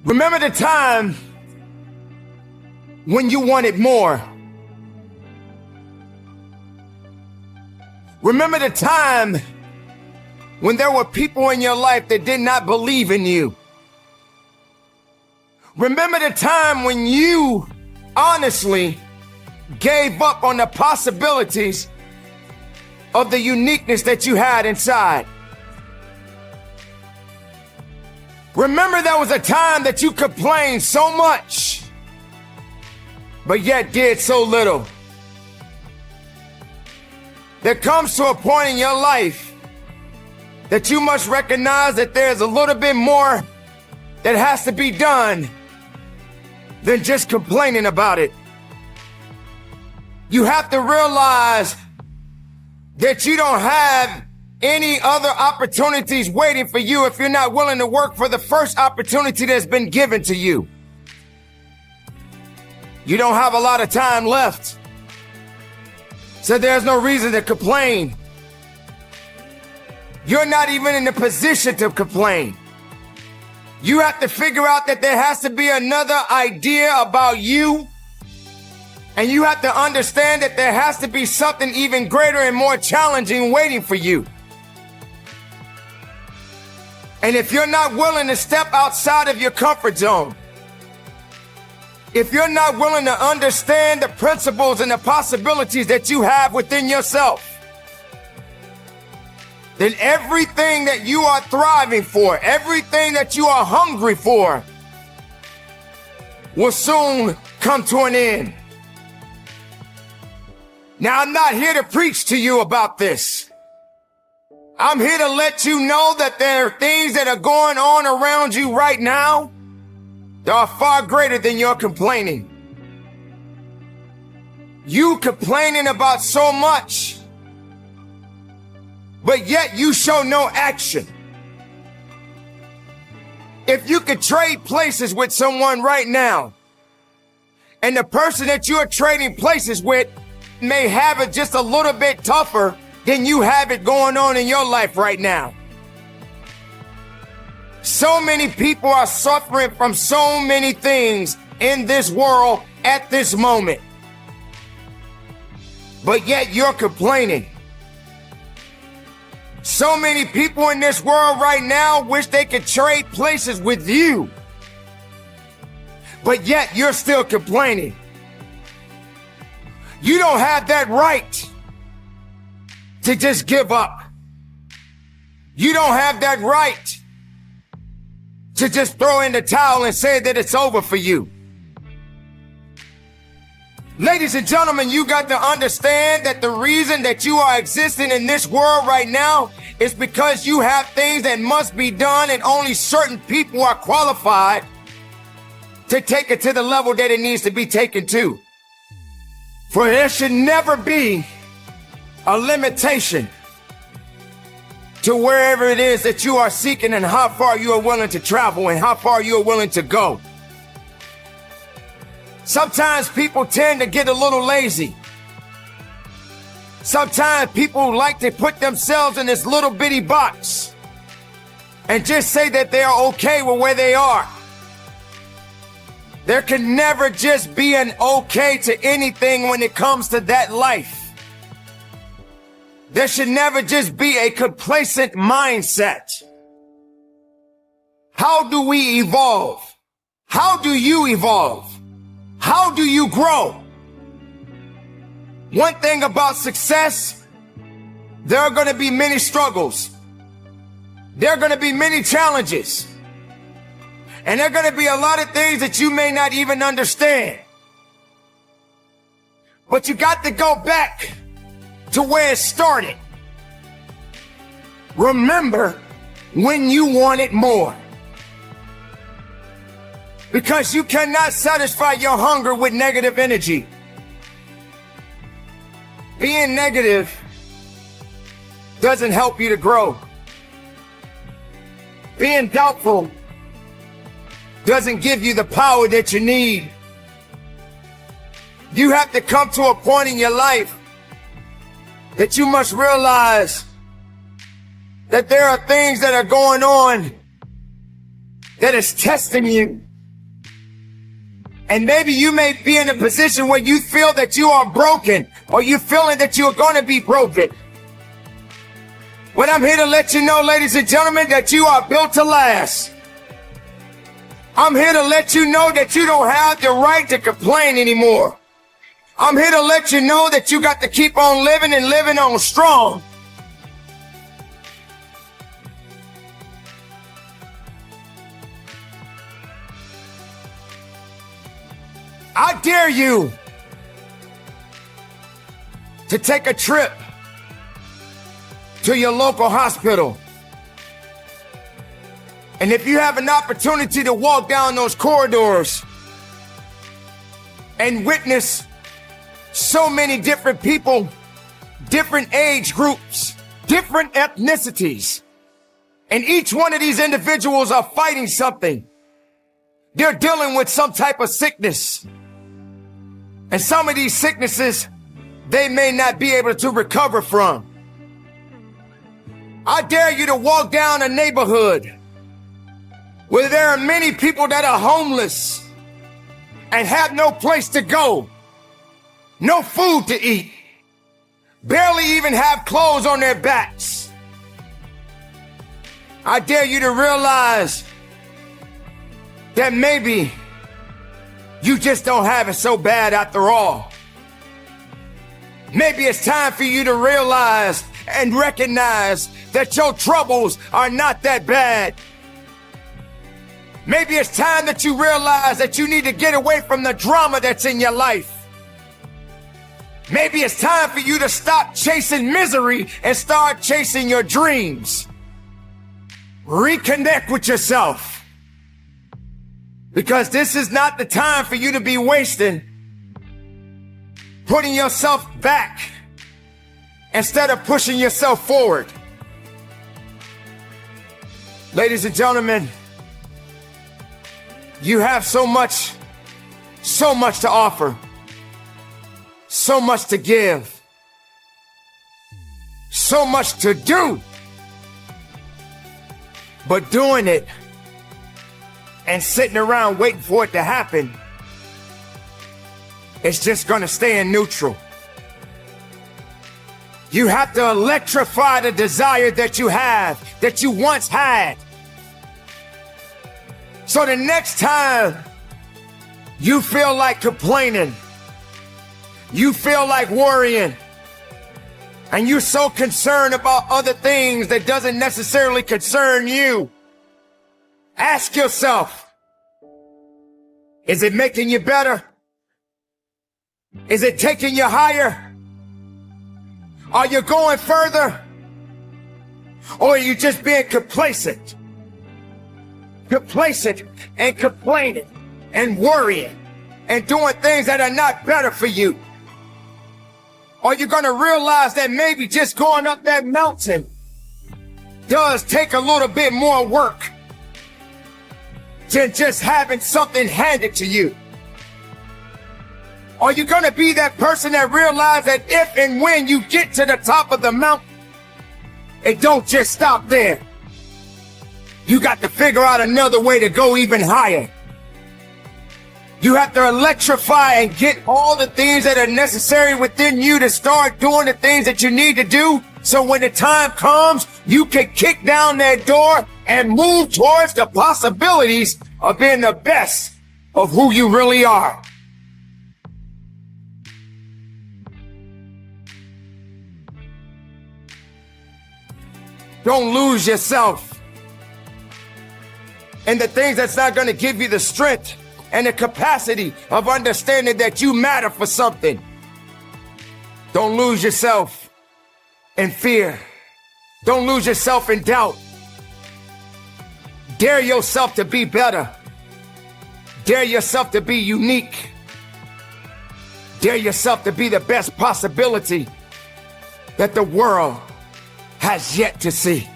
Remember the time when you wanted more. Remember the time when there were people in your life that did not believe in you. Remember the time when you honestly gave up on the possibilities of the uniqueness that you had inside. Remember there was a time that you complained so much, but yet did so little. There comes to a point in your life that you must recognize that there's a little bit more that has to be done than just complaining about it. You have to realize that you don't have any other opportunities waiting for you if you're not willing to work for the first opportunity that's been given to you. You don't have a lot of time left, so there's no reason to complain. You're not even in the position to complain. You have to figure out that there has to be another idea about you, and you have to understand that there has to be something even greater and more challenging waiting for you. And if you're not willing to step outside of your comfort zone, if you're not willing to understand the principles and the possibilities that you have within yourself, then everything that you are thriving for, everything that you are hungry for, will soon come to an end. Now, I'm not here to preach to you about this. I'm here to let you know that there are things that are going on around you right now that are far greater than your complaining. You complaining about so much, but yet you show no action. If you could trade places with someone right now, and the person that you are trading places with may have it just a little bit tougher than you have it going on in your life right now. So many people are suffering from so many things in this world at this moment, but yet you're complaining. So many people in this world right now wish they could trade places with you, but yet you're still complaining. You don't have that right to just give up. You don't have that right to just throw in the towel and say that it's over for you. Ladies and gentlemen, you got to understand that the reason that you are existing in this world right now is because you have things that must be done, and only certain people are qualified to take it to the level that it needs to be taken to. For there should never be a limitation to wherever it is that you are seeking and how far you are willing to travel and how far you are willing to go. Sometimes people tend to get a little lazy. Sometimes people like to put themselves in this little bitty box and just say that they are okay with where they are. There can never just be an okay to anything when it comes to that life. There should never just be a complacent mindset. How do we evolve? How do you evolve? How do you grow? One thing about success, there are going to be many struggles. There are going to be many challenges. And there are going to be a lot of things that you may not even understand. But you got to go back to where it started. Remember when you wanted more. Because you cannot satisfy your hunger with negative energy. Being negative doesn't help you to grow. Being doubtful doesn't give you the power that you need. You have to come to a point in your life that you must realize that there are things that are going on that is testing you. And maybe you may be in a position where you feel that you are broken, or you're feeling that you're going to be broken. But I'm here to let you know, ladies and gentlemen, that you are built to last. I'm here to let you know that you don't have the right to complain anymore. I'm here to let you know that you got to keep on living and living on strong. I dare you to take a trip to your local hospital. And if you have an opportunity to walk down those corridors and witness so many different people, different age groups, different ethnicities, and each one of these individuals are fighting something. They're dealing with some type of sickness. And some of these sicknesses, they may not be able to recover from. I dare you to walk down a neighborhood where there are many people that are homeless and have no place to go, no food to eat, barely even have clothes on their backs. I dare you to realize that maybe you just don't have it so bad after all. Maybe it's time for you to realize and recognize that your troubles are not that bad. Maybe it's time that you realize that you need to get away from the drama that's in your life. Maybe it's time for you to stop chasing misery and start chasing your dreams. Reconnect with yourself. Because this is not the time for you to be wasting, putting yourself back instead of pushing yourself forward. Ladies and gentlemen, you have so much to offer, so much to give, so much to do, but doing it and sitting around waiting for it to happen, it's just gonna stay in neutral. You have to electrify the desire that you have, that you once had. So the next time you feel like complaining, you feel like worrying, and you're so concerned about other things that doesn't necessarily concern you, ask yourself, is it making you better? Is it taking you higher? Are you going further? Or are you just being complacent? Complacent and complaining and worrying and doing things that are not better for you? Are you going to realize that maybe just going up that mountain does take a little bit more work than just having something handed to you? Are you going to be that person that realizes that if and when you get to the top of the mountain, it don't just stop there? You got to figure out another way to go even higher. You have to electrify and get all the things that are necessary within you to start doing the things that you need to do. So when the time comes, you can kick down that door and move towards the possibilities of being the best of who you really are. Don't lose yourself in the things that's not going to give you the strength and the capacity of understanding that you matter for something. Don't lose yourself in fear. Don't lose yourself in doubt. Dare yourself to be better. Dare yourself to be unique. Dare yourself to be the best possibility that the world has yet to see.